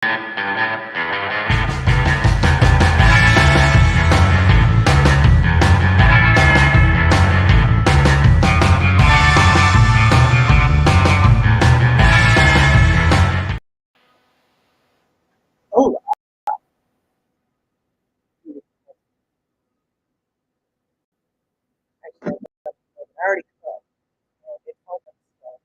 Oh, actually, I already cooked. It helped us because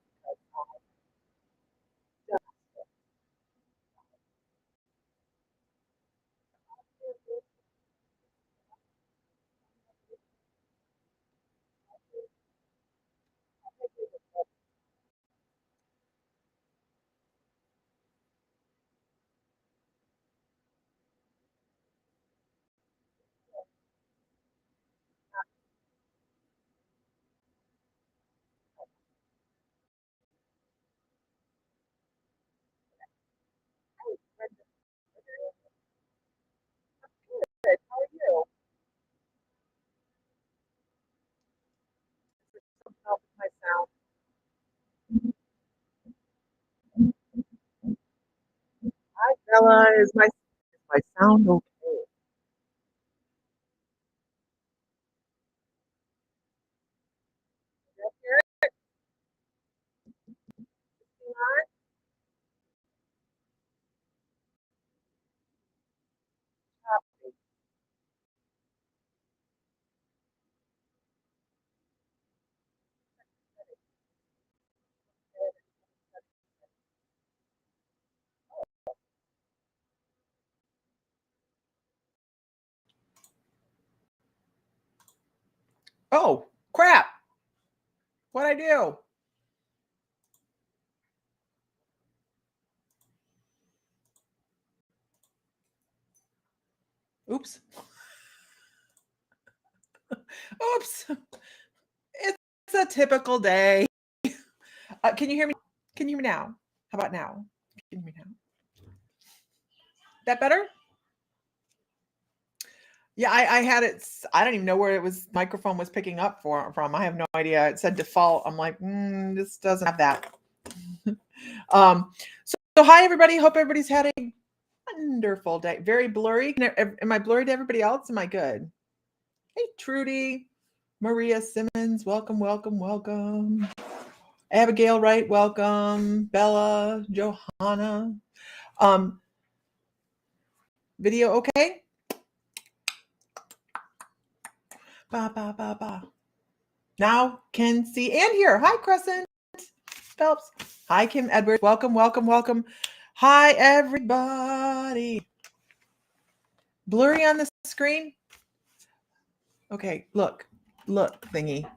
good. How are you? Something up with my sound. Hi, Bella. Is my sound okay? Yes, you're not happy. Oh, crap. What'd I do? Oops. Oops. It's a typical day. Can you hear me? Can you hear me now? How about now? Can you hear me now? That better? Yeah, I had it. I don't even know where it was. Microphone was picking up from. I have no idea. It said default. I'm like, this doesn't have that. So hi everybody. Hope everybody's had a wonderful day. Very blurry. Am I blurry to everybody else? Am I good? Hey, Trudy, Maria Simmons, welcome, welcome, welcome. Abigail Wright, welcome. Bella, Johanna. Video okay? Ba ba ba ba. Now can see and hear. Hi, Crescent Phelps. Hi, Kim Edwards. Welcome, welcome, welcome. Hi, everybody. Blurry on the screen. Okay, look, thingy.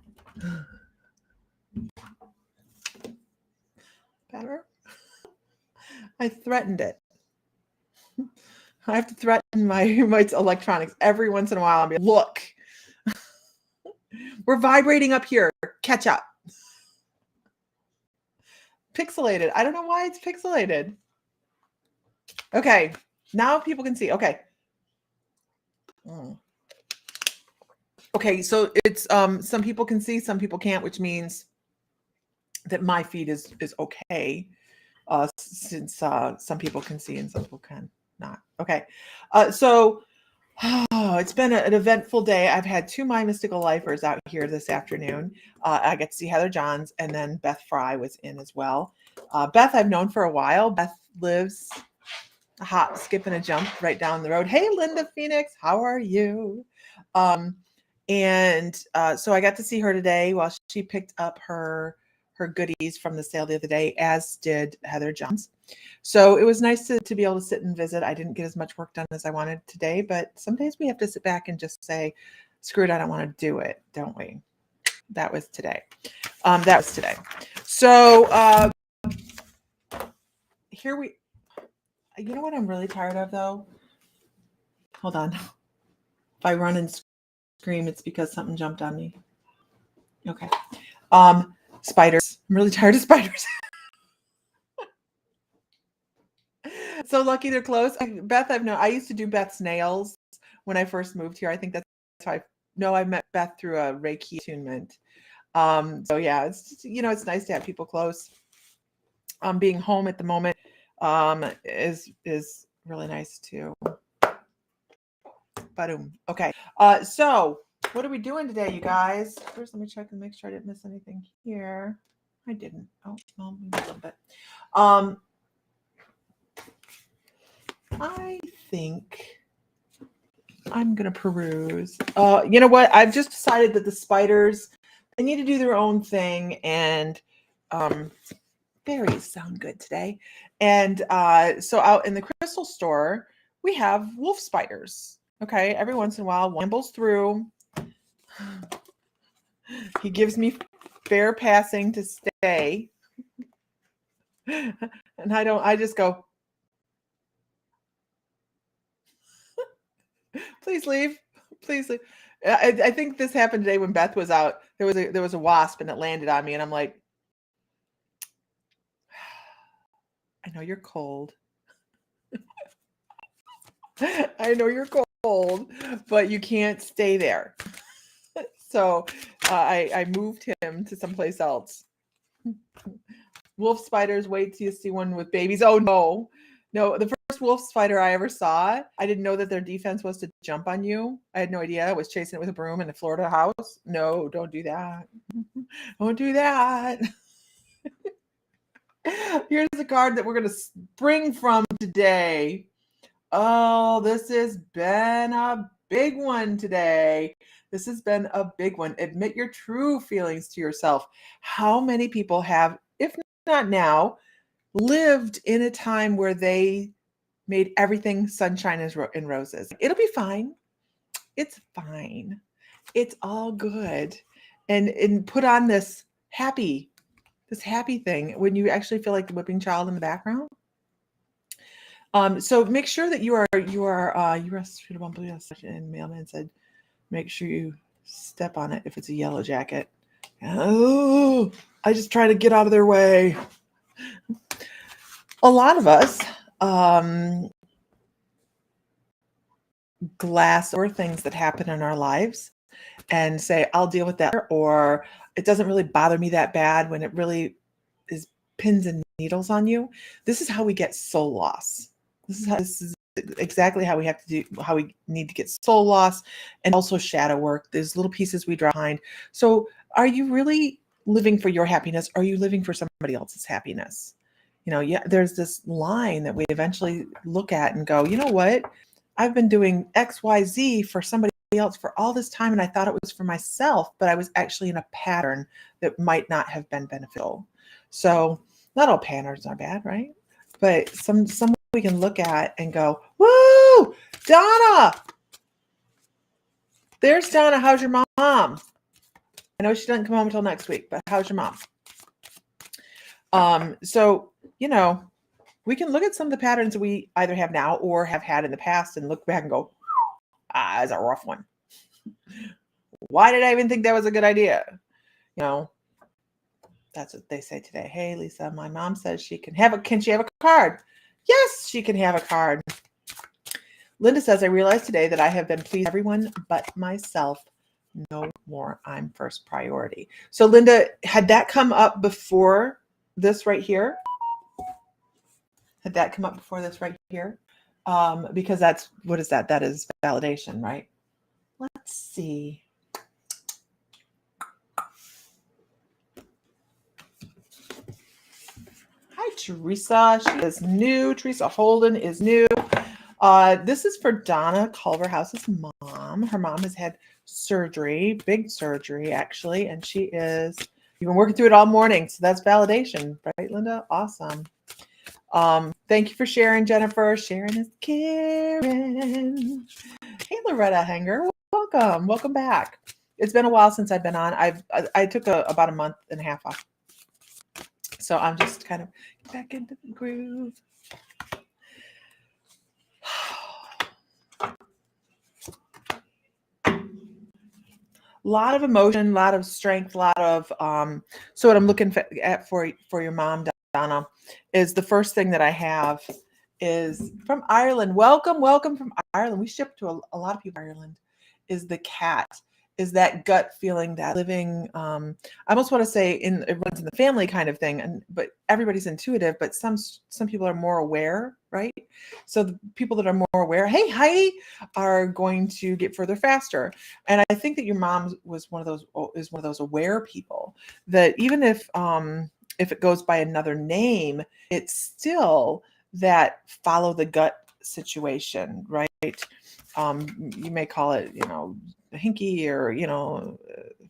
Better? I threatened it. I have to threaten my electronics every once in a while. I'll be like, look, we're vibrating up here. Catch up. Pixelated. I don't know why it's pixelated. Okay, now people can see. Okay. Okay, so it's some people can see, some people can't, which means that my feed is okay. Since some people can see and some people can not. Okay. So it's been an eventful day. I've had two My Mystical Lifers out here this afternoon. I get to see Heather Johns, and then Beth Fry was in as well. Beth I've known for a while. Beth lives a hop, skip, and a jump right down the road. Hey, Linda Phoenix, how are you? And so I got to see her today while she picked up her goodies from the sale the other day, as did Heather Johns. So it was nice to be able to sit and visit. I didn't get as much work done as I wanted today, but some days we have to sit back and just say, screw it, I don't want to do it, don't we? That was today. So here we, you know what I'm really tired of though? Hold on. If I run and scream, it's because something jumped on me. Okay. Spiders. I'm really tired of spiders. So lucky they're close. Beth, I've known. I used to do Beth's nails when I first moved here. I think that's how I met Beth through a Reiki attunement. So yeah, it's just, it's nice to have people close. Being home at the moment, is really nice too. Ba-doom. Okay. So what are we doing today, you guys? First, let me check and make sure I didn't miss anything here. I didn't. Oh, well, maybe a little bit. I think I'm gonna peruse. You know what? I've just decided that the spiders, they need to do their own thing, and berries sound good today. And so out in the crystal store, we have wolf spiders. Okay, every once in a while, one ambles through. He gives me fair passing to stay, and I just go, please leave, please leave. I think this happened today when Beth was out. There was a wasp and it landed on me, and I'm like, I know you're cold. I know you're cold, but you can't stay there. So I moved him to someplace else. Wolf spiders, wait till you see one with babies. Oh no. No, the first wolf spider I ever saw, I didn't know that their defense was to jump on you. I had no idea. I was chasing it with a broom in a Florida house. No, don't do that. Don't do that. Here's the card that we're going to spring from today. Oh, this has been a big one today. This has been a big one. Admit your true feelings to yourself. How many people have, if not now, lived in a time where they made everything sunshine and roses? It'll be fine. It's fine. It's all good. And put on this happy thing when you actually feel like the whipping child in the background. So make sure that you are suitable. And mailman said, make sure you step on it if it's a yellow jacket. Oh, I just try to get out of their way. A lot of us glass over things that happen in our lives and say, I'll deal with that, or it doesn't really bother me that bad, when it really is pins and needles on you. This is how we get soul loss. This is exactly how we have to do, how we need to get soul loss, and also shadow work. There's little pieces we draw behind. So are you really living for your happiness? Or are you living for somebody else's happiness? You know, yeah, there's this line that we eventually look at and go, you know what? I've been doing XYZ for somebody else for all this time, and I thought it was for myself, but I was actually in a pattern that might not have been beneficial. So not all patterns are bad, right? But some we can look at and go, woo, Donna. There's Donna. How's your mom? I know she doesn't come home until next week, but how's your mom? So, you know, we can look at some of the patterns that we either have now or have had in the past and look back and go, that's a rough one. Why did I even think that was a good idea? You know, that's what they say today. Hey, Lisa, my mom says can she have a card? Yes, she can have a card. Linda says, I realized today that I have been pleasing everyone but myself. No more. I'm first priority. So Linda, had that come up before this right here? Had that come up before this right here? Because that's, what is that? That is validation, right? Let's see. Hi, Teresa. She is new. Teresa Holden is new. This is for Donna Culverhouse's mom. Her mom has had surgery, big surgery, actually, and you've been working through it all morning. So that's validation, right, Linda? Awesome. Thank you for sharing, Jennifer. Sharing is Karen. Hey, Loretta Hanger. Welcome back. It's been a while since I've been on. I took about a month and a half off. So I'm just kind of back into the groove. A lot of emotion, a lot of strength, a lot of so what I'm looking at for your mom, Donna, is the first thing that I have is from Ireland. Welcome from Ireland. We ship to a lot of people in Ireland. Is the cat. is that gut feeling, that living, I almost want to say it runs in the family kind of thing, but everybody's intuitive, but some people are more aware, right? So the people that are more aware, hey Heidi, are going to get further faster. And I think that your mom is one of those aware people that even if it goes by another name, it's still that follow the gut situation, right? You may call it, hinky, or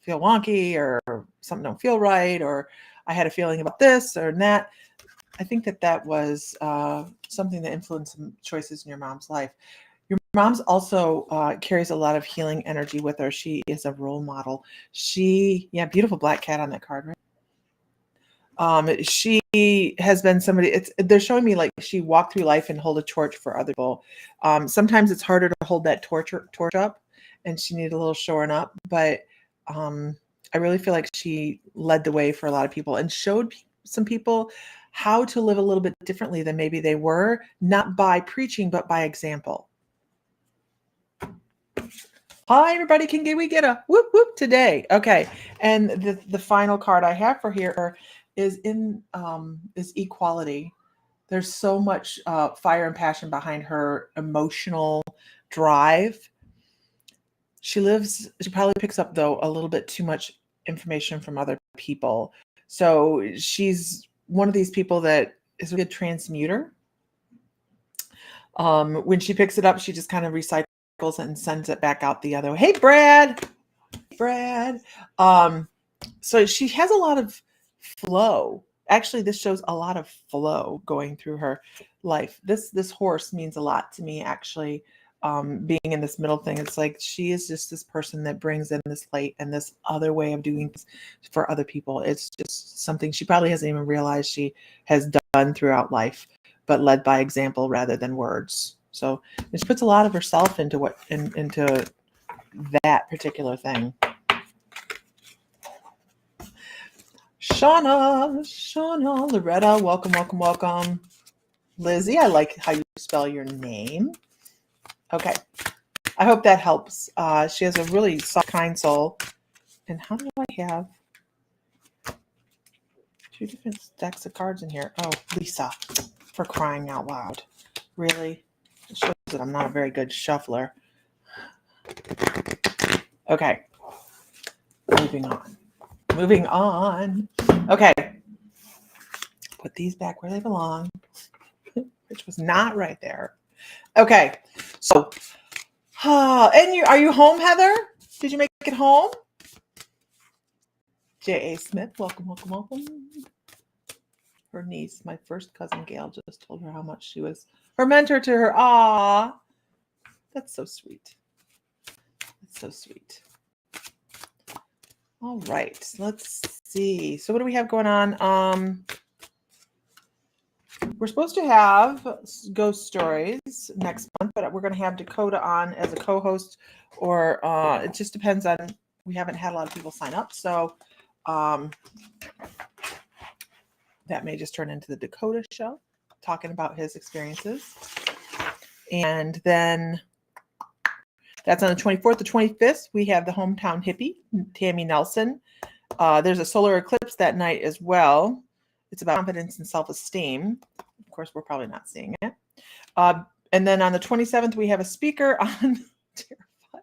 feel wonky, or something don't feel right, or I had a feeling about this or that. I think that was something that influenced some choices in your mom's life. Your mom's also carries a lot of healing energy with her. She is a role model. Beautiful black cat on that card, right? She has been somebody, they're showing me like she walked through life and hold a torch for other people. Sometimes it's harder to hold that torch up, and she needed a little shoring up, but I really feel like she led the way for a lot of people and showed some people how to live a little bit differently than maybe they were, not by preaching, but by example. Hi, everybody. We get a whoop whoop today? Okay. And the final card I have for here is equality. There's so much fire and passion behind her emotional drive. She probably picks up, though, a little bit too much information from other people. So she's one of these people that is a good transmuter. When she picks it up, she just kind of recycles it and sends it back out the other way. Hey, Brad. So she has a lot of flow. Actually, this shows a lot of flow going through her life. This horse means a lot to me, actually. Being in this middle thing, it's like she is just this person that brings in this light and this other way of doing things for other people. It's just something she probably hasn't even realized she has done throughout life, but led by example rather than words. So she puts a lot of herself into into that particular thing. Shauna, Loretta, welcome. Lizzie, I like how you spell your name. Okay, I hope that helps. She has a really soft, kind soul. And how do I have 2 different stacks of cards in here? Oh, Lisa, for crying out loud. Really? It shows that I'm not a very good shuffler. Okay, moving on. Okay, put these back where they belong, which was not right there. Okay, so, and are you home, Heather? Did you make it home? J.A. Smith, welcome. Her niece, my first cousin Gail, just told her how much she was her mentor to her. Aw, that's so sweet. All right, let's see. So what do we have going on? We're supposed to have ghost stories next month, but we're going to have Dakota on as a co-host, or it just depends on. We haven't had a lot of people sign up, so that may just turn into the Dakota show, talking about his experiences. And then that's on the 24th, the 25th. We have the hometown hippie, Tammy Nelson. There's a solar eclipse that night as well. It's about confidence and self-esteem. Of course, we're probably not seeing it. And then on the 27th, we have a speaker on Terrified.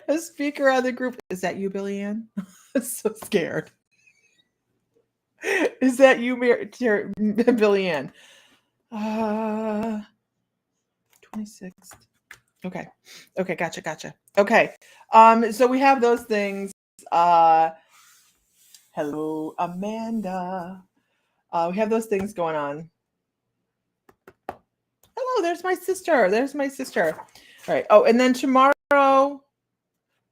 A speaker on the group. Is that you, Billy Ann? I'm so scared. Is that you, Billy Ann? 26th. Okay, gotcha. Okay, so we have those things. Hello, Amanda. We have those things going on. Hello, there's my sister. All right. Oh, and then tomorrow, no,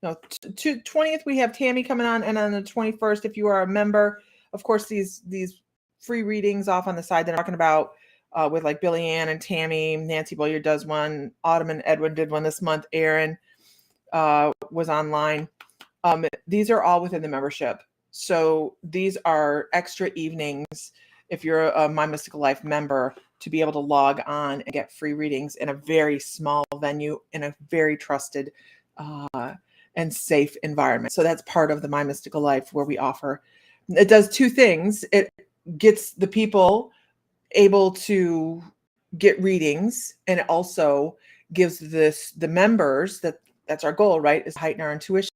20th, we have Tammy coming on, and on the 21st, if you are a member, of course, these free readings off on the side that I'm talking about with like Billy Ann and Tammy. Nancy Bollier does one. Autumn and Edwin did one this month. Aaron was online. These are all within the membership. So these are extra evenings if you're a My Mystical Life member to be able to log on and get free readings in a very small venue in a very trusted and safe environment. So that's part of the My Mystical Life, where we offer. It does two things. It gets the people able to get readings, and it also gives the members, that's our goal, right, is heighten our intuition.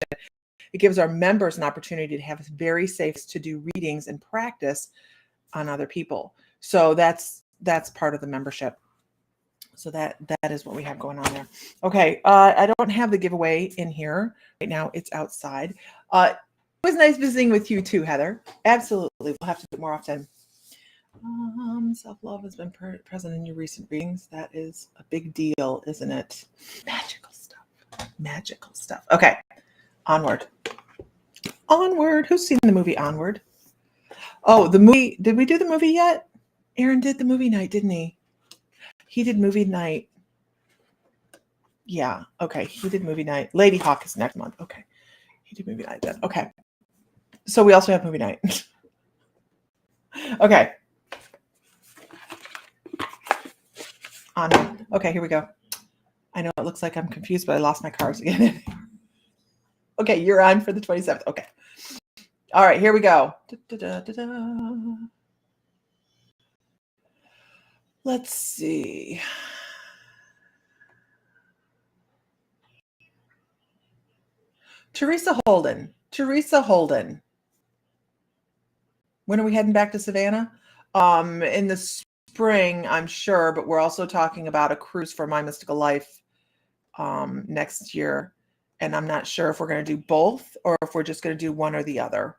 It gives our members an opportunity to have very safe to do readings and practice on other people. So that's part of the membership. So that is what we have going on there. Okay, I don't have the giveaway in here right now. It's outside. It was nice visiting with you too, Heather. Absolutely, we'll have to do it more often. Self-love has been present in your recent readings. That is a big deal, isn't it? Magical stuff. Magical stuff. Okay, onward. Onward. Who's seen the movie Onward? Oh, the movie. Did we do the movie yet? Aaron did the movie night, didn't he? He did movie night. Yeah. Okay. He did movie night. Lady Hawk is next month. Okay. He did movie night then. Okay. So we also have movie night. Okay. On. Okay. Here we go. I know it looks like I'm confused, but I lost my cards again. Okay. You're on for the 27th. Okay. All right. Here we go. Let's see. Teresa Holden. When are we heading back to Savannah? In the spring, I'm sure, but we're also talking about a cruise for My Mystical Life next year. And I'm not sure if we're going to do both or if we're just going to do one or the other.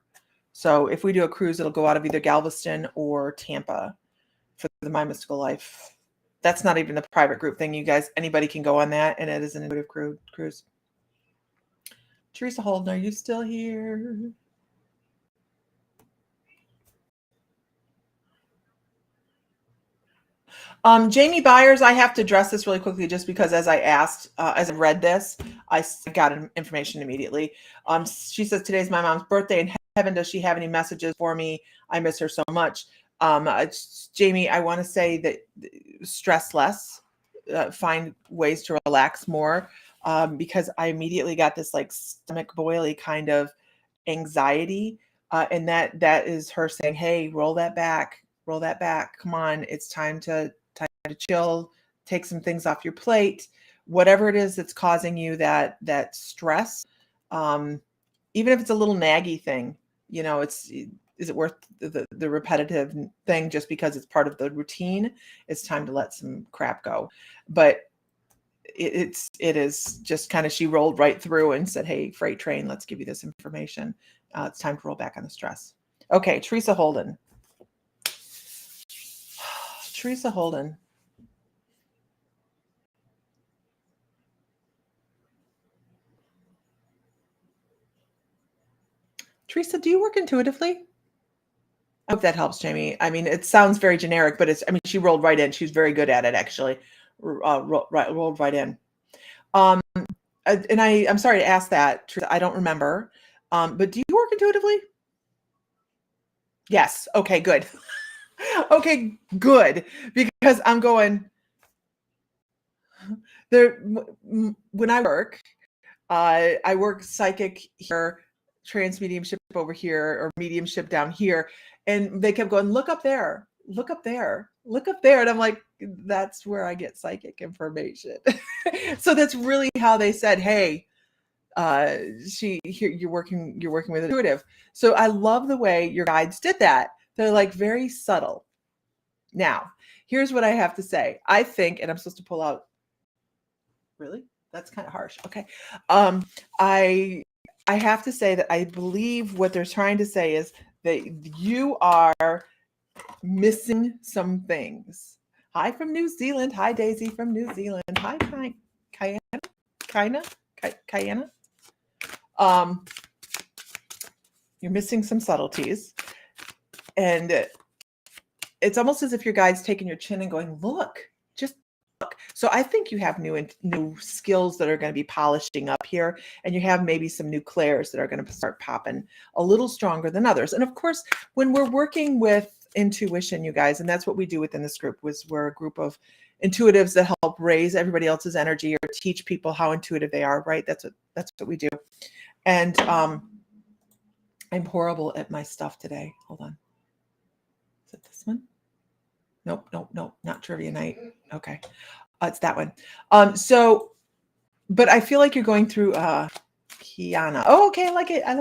So if we do a cruise, it'll go out of either Galveston or Tampa for the My Mystical Life. That's not even the private group thing, you guys. Anybody can go on that, and it is an intuitive cruise. Teresa Holden, are you still here? Jamie Byers, I have to address this really quickly just because as I asked, as I read this, I got information immediately. She says, today's my mom's birthday in heaven. Does she have any messages for me? I miss her so much. Jamie, I want to say that stress less, find ways to relax more, because I immediately got this like stomach boily kind of anxiety. And that is her saying, hey, roll that back. Come on. It's time to chill, take some things off your plate, whatever it is that's causing you that stress. Even if it's a little naggy thing, is it worth the repetitive thing just because it's part of the routine? It's time to let some crap go. But it is just kind of, she rolled right through and said, hey, freight train, let's give you this information. It's time to roll back on the stress. Okay, Teresa Holden. Teresa Holden. Teresa, do you work intuitively? I hope that helps, Jamie. I mean, it sounds very generic, but she rolled right in. She's very good at it, actually. Rolled right in. And I'm sorry to ask that, Teresa. I don't remember. But do you work intuitively? Yes. Okay, good. Okay, good. Because I'm going there. When I work psychic here, trans mediumship over here, or mediumship down here. And they kept going, look up there, look up there, look up there. And I'm like, that's where I get psychic information. So that's really how they said, hey, you're working with intuitive. So I love the way your guides did that. They're like very subtle. Now, here's what I have to say. I think, and I'm supposed to pull out, really? That's kind of harsh. Okay. I have to say that I believe what they're trying to say is that you are missing some things. Hi from New Zealand. Hi, Daisy from New Zealand. Hi, Kayana. You're missing some subtleties. And it's almost as if your guide's taking your chin and going, look, just look. So I think you have new skills that are going to be polishing up here, and you have maybe some new clairs that are going to start popping a little stronger than others. And of course, when we're working with intuition, you guys, and that's what we do within this group, we're a group of intuitives that help raise everybody else's energy or teach people how intuitive they are, right? That's what we do. And I'm horrible at my stuff today. Hold on. Is it this one? Nope, not trivia night. Okay. It's that one. But I feel like you're going through Kiana. Oh, okay, I like it. I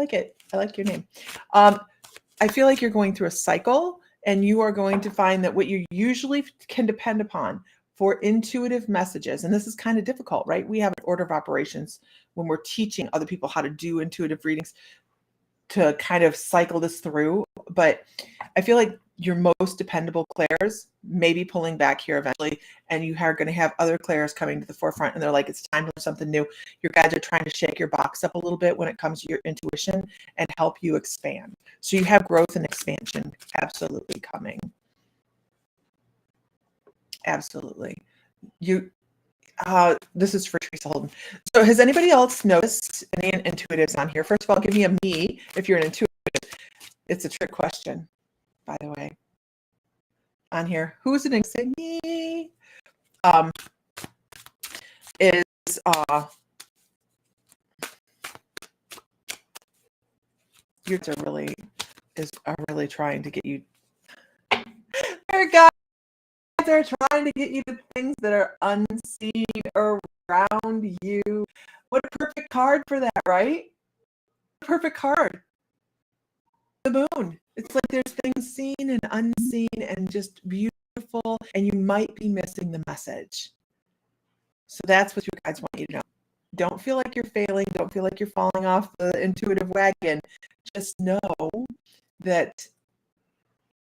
like your name. I feel like you're going through a cycle, and you are going to find that what you usually can depend upon for intuitive messages, and this is kind of difficult, right? We have an order of operations when we're teaching other people how to do intuitive readings to kind of cycle this through. But I feel like your most dependable clairs may be pulling back here eventually, and you are going to have other clairs coming to the forefront, and they're like, it's time for something new. Your guides are trying to shake your box up a little bit when it comes to your intuition and help you expand. So you have growth and expansion absolutely coming. Absolutely. This is for Teresa Holden. So has anybody else noticed any intuitives on here? First of all, give me a me if you're an intuitive. It's a trick question, by the way. On here, who's an say me? You are really trying to get you. There, guys, they're trying to get you to things that are unseen around you. What a perfect card for that, right? Perfect card. The moon. It's like there's things seen and unseen and just beautiful, and you might be missing the message. So that's what your guides want you to know. Don't feel like you're failing. Don't feel like you're falling off the intuitive wagon. Just know that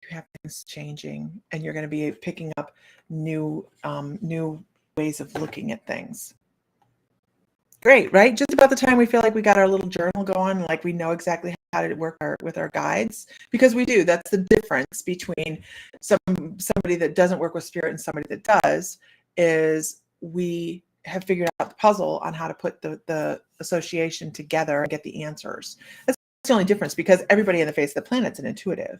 you have things changing, and you're going to be picking up new ways of looking at things. Great, right? Just about the time we feel like we got our little journal going, like we know exactly how to work with our guides, because we do. That's the difference between somebody that doesn't work with spirit and somebody that does, is we have figured out the puzzle on how to put the association together and get the answers. That's the only difference, because everybody on the face of the planet's an intuitive.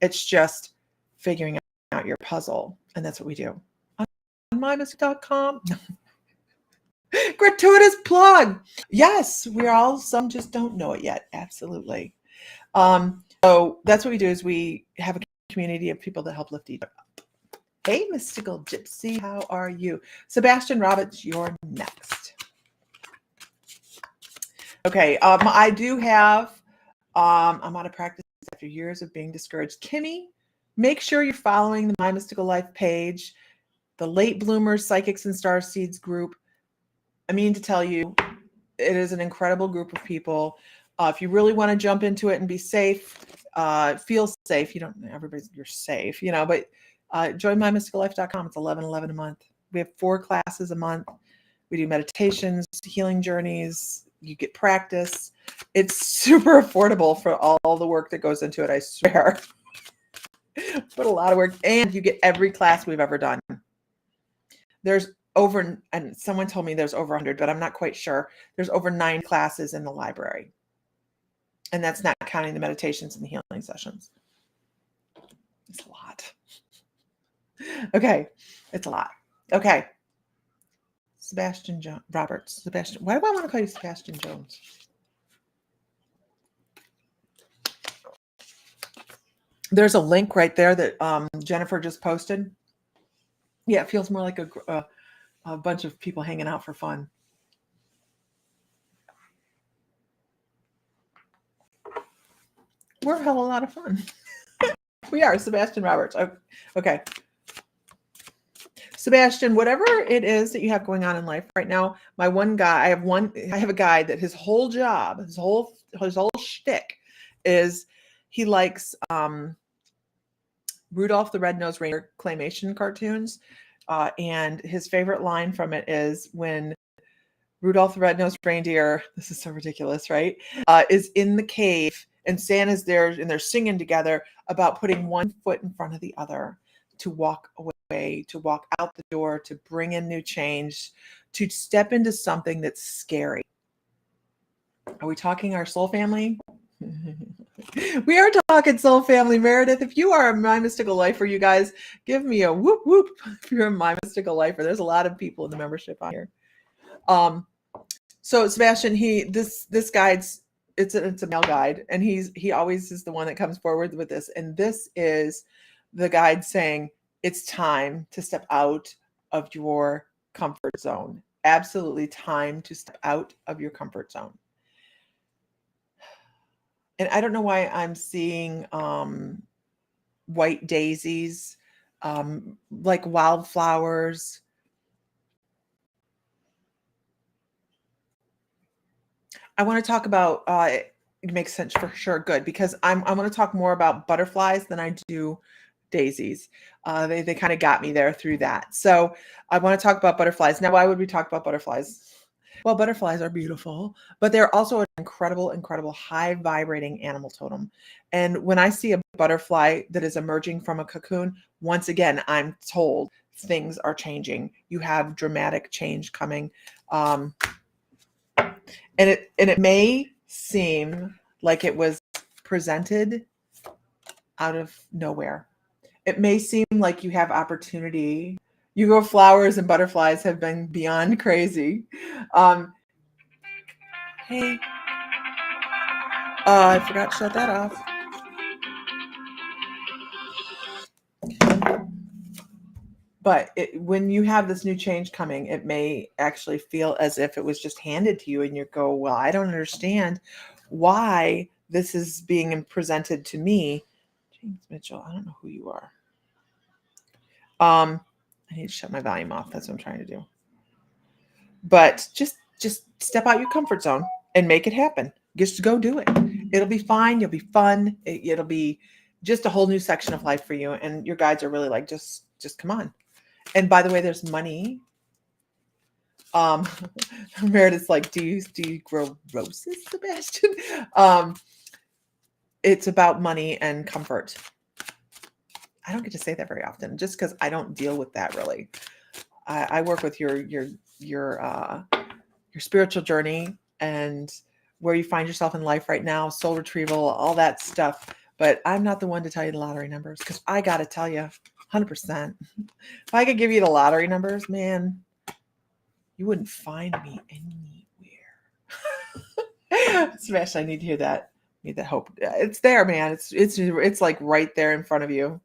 It's just figuring out your puzzle, and that's what we do on mymystic.com. Gratuitous plug. Yes, we're all, some just don't know it yet. Absolutely. So that's what we do, is we have a community of people that help lift each other up. Hey, Mystical Gypsy, how are you? Sebastian Roberts, you're next. Okay, I do have, I'm out of practice after years of being discouraged. Kimmy, make sure you're following the My Mystical Life page, the Late Bloomers, Psychics and Starseeds group. I mean to tell you, it is an incredible group of people. If you really want to jump into it and be safe, feel safe. You don't, you're safe, but join mymysticallife.com. It's $11.11 a month. We have 4 classes a month. We do meditations, healing journeys. You get practice. It's super affordable for all the work that goes into it, I swear. Put a lot of work, and you get every class we've ever done. There's over, and someone told me there's over 100, but I'm not quite sure. There's over 9 classes in the library. And that's not counting the meditations and the healing sessions. It's a lot. Okay. It's a lot. Okay. Sebastian Roberts. Sebastian. Why do I want to call you Sebastian Jones? There's a link right there that Jennifer just posted. Yeah, it feels more like a bunch of people hanging out for fun. We're a hell of a lot of fun. We are. Sebastian Roberts. Okay. Sebastian, whatever it is that you have going on in life right now, I have a guy that his whole job, his whole shtick is he likes Rudolph the Red-Nosed Reindeer claymation cartoons. And his favorite line from it is when Rudolph the Red-Nosed Reindeer, this is so ridiculous, right? Is in the cave and Santa's there and they're singing together about putting one foot in front of the other to walk away, to walk out the door, to bring in new change, to step into something that's scary. Are we talking our soul family? We are talking soul family. Meredith, if you are a My Mystical Lifer, you guys give me a whoop whoop if you're a My Mystical Lifer. There's a lot of people in the membership on here. So Sebastian, this guide's it's a male guide, and he always is the one that comes forward with this. And this is the guide saying it's time to step out of your comfort zone. Absolutely time to step out of your comfort zone. And I don't know why I'm seeing white daisies, like wildflowers. I want to talk about it makes sense for sure. Good, because I want to talk more about butterflies than I do daisies. They kind of got me there through that. So I want to talk about butterflies. Now, why would we talk about butterflies? Well, butterflies are beautiful, but they're also an incredible, incredible high vibrating animal totem. And when I see a butterfly that is emerging from a cocoon, once again, I'm told things are changing. You have dramatic change coming. And it may seem like it was presented out of nowhere. It may seem like you have opportunity. You go flowers and butterflies have been beyond crazy. Hey, I forgot to shut that off. But when you have this new change coming, it may actually feel as if it was just handed to you, and you go, well, I don't understand why this is being presented to me. James Mitchell, I don't know who you are. I need to shut my volume off. That's what I'm trying to do. But just step out your comfort zone and make it happen. Just go do it. It'll be fine. You'll be fun. It'll be just a whole new section of life for you. And your guides are really like, just come on. And by the way, there's money. Meredith's like, do you grow roses, Sebastian? It's about money and comfort. I don't get to say that very often, just because I don't deal with that really. I work with your spiritual journey and where you find yourself in life right now, soul retrieval, all that stuff. But I'm not the one to tell you the lottery numbers, because I got to tell you, 100%. If I could give you the lottery numbers, man, you wouldn't find me anywhere. Smash! I need to hear that. Need that hope. It's there, man. It's like right there in front of you.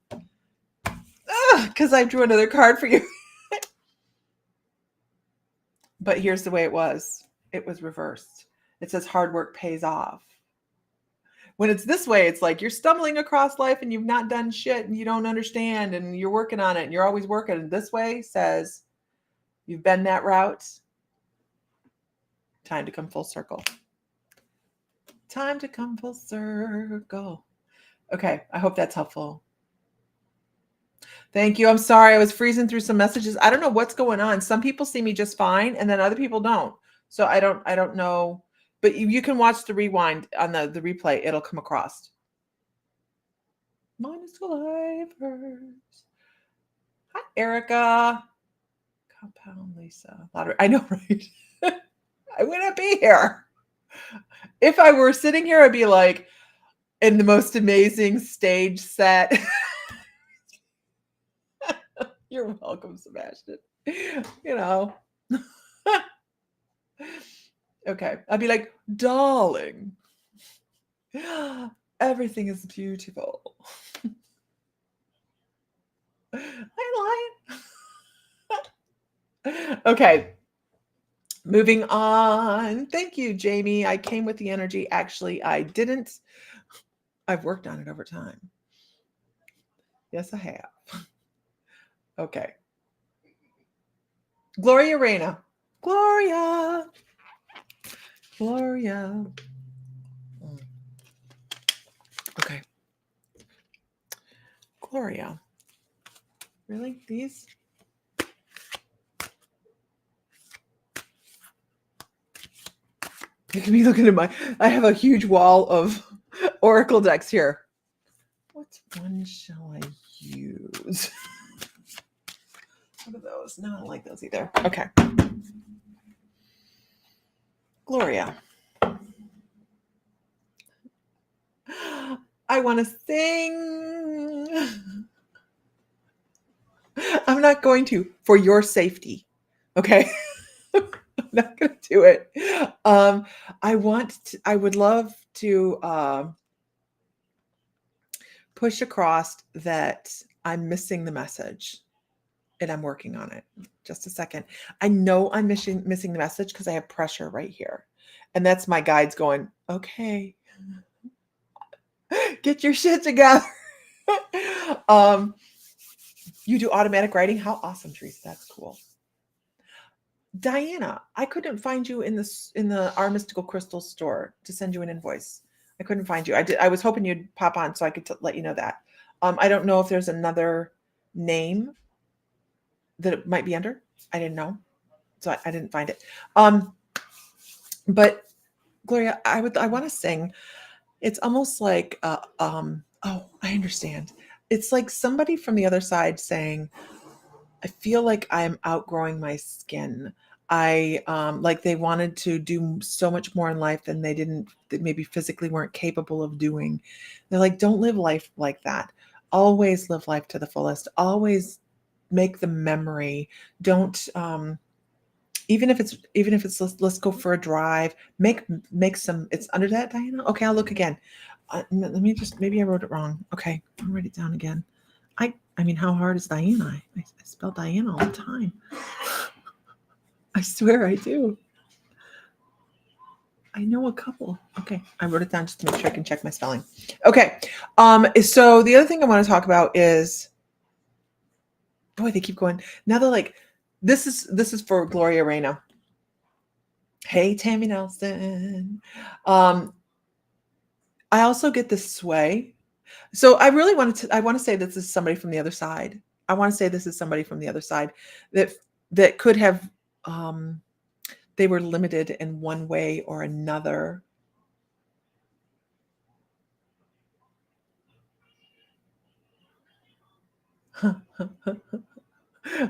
Because I drew another card for you. But here's the way it was. It was reversed. It says hard work pays off. When it's this way, it's like you're stumbling across life and you've not done shit and you don't understand and you're working on it and you're always working. And this way says you've been that route. Time to come full circle. Time to come full circle. Okay, I hope that's helpful. Thank you. I'm sorry. I was freezing through some messages. I don't know what's going on. Some people see me just fine and then other people don't. So I don't know. But you can watch the rewind on the replay. It'll come across. Minus Lifers. Hi, Erica. Compound Lisa. Lottery. I know, right? I wouldn't be here. If I were sitting here, I'd be like in the most amazing stage set. You're welcome, Sebastian. You know. Okay. I'd be like, darling, everything is beautiful. I lied. Okay. Moving on. Thank you, Jamie. I came with the energy. Actually, I didn't. I've worked on it over time. Yes, I have. Okay. Gloria Reyna. Gloria. Gloria. Okay. Gloria. Really? These? You can be looking at I have a huge wall of Oracle decks here. What one shall I use? What are those? No, I don't like those either. Okay. Gloria. I want to sing. I'm not going to, for your safety. Okay. I'm not going to do it. I would love to push across that I'm missing the message and I'm working on it. Just a second. I know I'm missing the message because I have pressure right here. And that's my guides going, okay, get your shit together. You do automatic writing? How awesome, Teresa. That's cool. Diana, I couldn't find you in the Our Mystical Crystal store to send you an invoice. I couldn't find you. I was hoping you'd pop on so I could let you know that. I don't know if there's another name that it might be under. I didn't know, so I didn't find it. But Gloria, I want to sing. It's almost like oh, I understand. It's like somebody from the other side saying, I feel like I'm outgrowing my skin. I like they wanted to do so much more in life than they maybe physically weren't capable of doing. They're like, don't live life like that. Always live life to the fullest. Always make the memory. Don't even if it's let's go for a drive. Make some. It's under that, Diana. Okay, I'll look again. Let me just, maybe I wrote it wrong. Okay, I'll write it down again. I mean, how hard is Diana? I spell Diana all the time. I swear I do. I know a couple. Okay, I wrote it down just to make sure I can check my spelling. Okay, so the other thing I want to talk about is, boy, they keep going. Now they're like, this is for Gloria Reyna. Hey, Tammy Nelson. I also get this sway. So I really I want to say this is somebody from the other side. I want to say this is somebody from the other side that could have, they were limited in one way or another.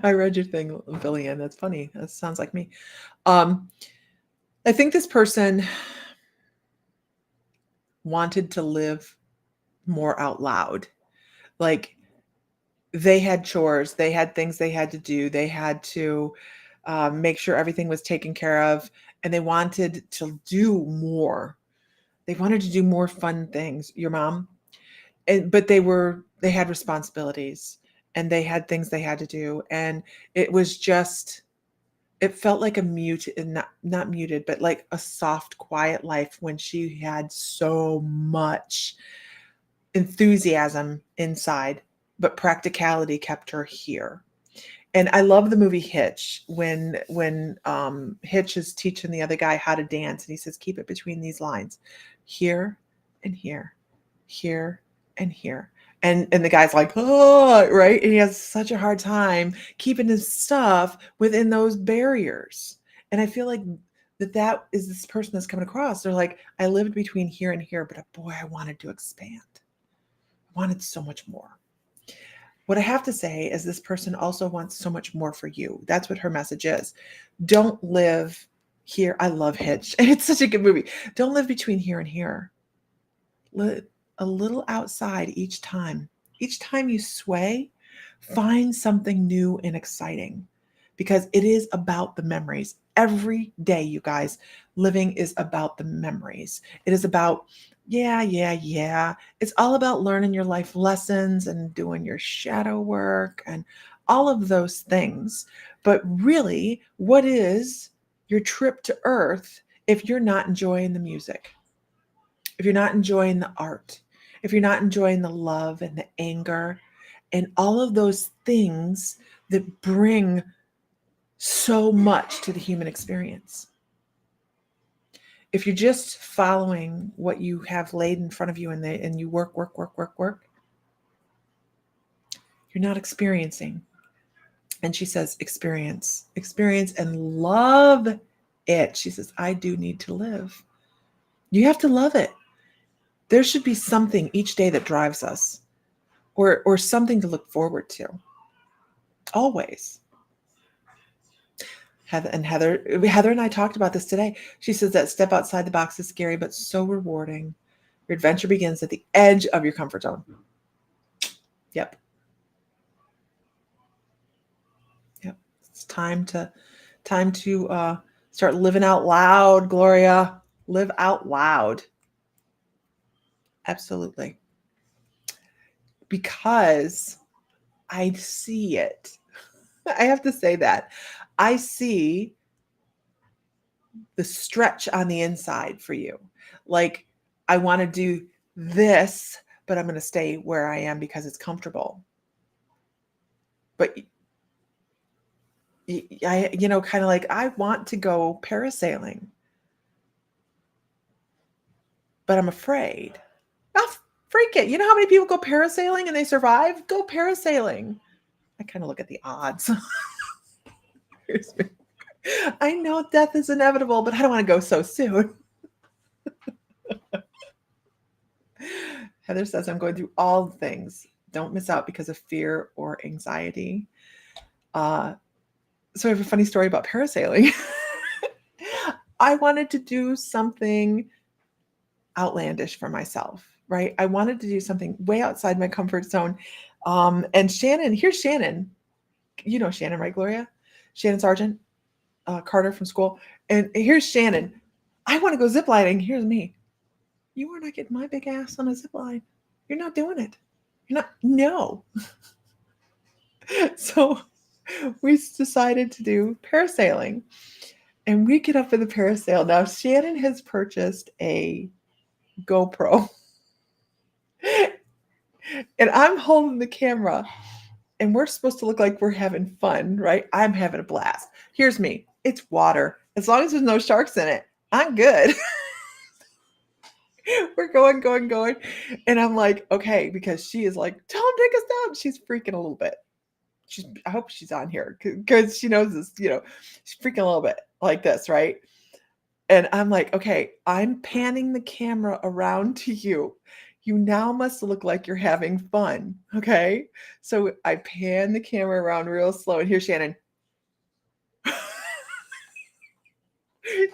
I read your thing, Billy Ann. That's funny. That sounds like me. I think this person wanted to live more out loud. Like they had chores, they had things they had to do, they had to make sure everything was taken care of, and they wanted to do more. They wanted to do more fun things. Your mom, but they had responsibilities and they had things they had to do, and it was just, it felt like a not muted, but like a soft, quiet life when she had so much enthusiasm inside, but practicality kept her here. And I love the movie Hitch when Hitch is teaching the other guy how to dance, and he says, keep it between these lines, here and here, here and here. And the guy's like, oh, right. And he has such a hard time keeping his stuff within those barriers. And I feel like that is this person that's coming across. They're like, I lived between here and here, but boy, I wanted to expand. I wanted so much more. What I have to say is this person also wants so much more for you. That's what her message is. Don't live here. I love Hitch. And it's such a good movie. Don't live between here and here. Live a little outside each time. Each time you sway, find something new and exciting, because it is about the memories. Every day, you guys, living is about the memories. It is about, yeah. It's all about learning your life lessons and doing your shadow work and all of those things. But really, what is your trip to Earth if you're not enjoying the music? If you're not enjoying the art, if you're not enjoying the love and the anger and all of those things that bring so much to the human experience. If you're just following what you have laid in front of you and you work, you're not experiencing. And she says, experience and love it. She says, I do need to live. You have to love it. There should be something each day that drives us, or something to look forward to. Always. Heather and I talked about this today. She says that step outside the box is scary, but so rewarding. Your adventure begins at the edge of your comfort zone. Yep. Yep. It's time to start living out loud, Gloria. Live out loud. Absolutely. Because I see it. I have to say that. I see the stretch on the inside for you. Like, I want to do this, but I'm going to stay where I am because it's comfortable. But I, kind of like, I want to go parasailing, but I'm afraid. Oh, freak it. You know how many people go parasailing and they survive? Go parasailing. I kind of look at the odds. I know death is inevitable, but I don't want to go so soon. Heather says, I'm going through all the things. Don't miss out because of fear or anxiety. So I have a funny story about parasailing. I wanted to do something outlandish for myself, right? I wanted to do something way outside my comfort zone. And Shannon, here's Shannon. You know Shannon, right, Gloria? Shannon Sargent, Carter from school. And here's Shannon. I want to go ziplining. Here's me. You are not getting my big ass on a zip line. You're not doing it. You're not, no. So we decided to do parasailing. And we get up in the parasail. Now, Shannon has purchased a GoPro. And I'm holding the camera. And we're supposed to look like we're having fun, right? I'm having a blast. Here's me. It's water. As long as there's no sharks in it, I'm good. We're going. And I'm like, okay, because she is like, tell him to take us down. She's freaking a little bit. I hope she's on here because she knows this, she's freaking a little bit like this, right? And I'm like, okay, I'm panning the camera around to you. You now must look like you're having fun. Okay. So I pan the camera around real slow. And here's Shannon.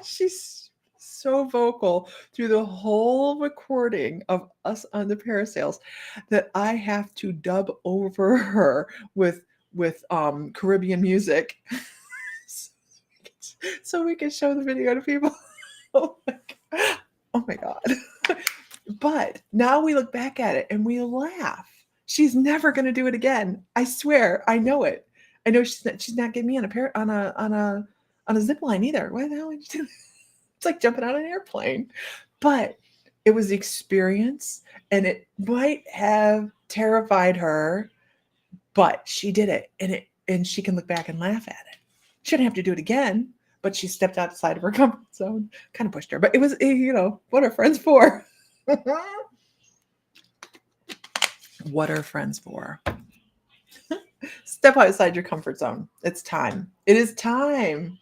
She's so vocal through the whole recording of us on the parasails that I have to dub over her with Caribbean music so we can show the video to people. Oh my God. But now we look back at it and we laugh. She's never going to do it again. I swear. I know it. I know she's not getting me on a zip line either. Why the hell would you do? It's like jumping on an airplane. But it was the experience, and it might have terrified her, but she did it, and she can look back and laugh at it. She didn't have to do it again, but she stepped outside of her comfort zone, kind of pushed her. But it was, what are friends for? What are friends for? Step outside your comfort zone. It's time. It is time.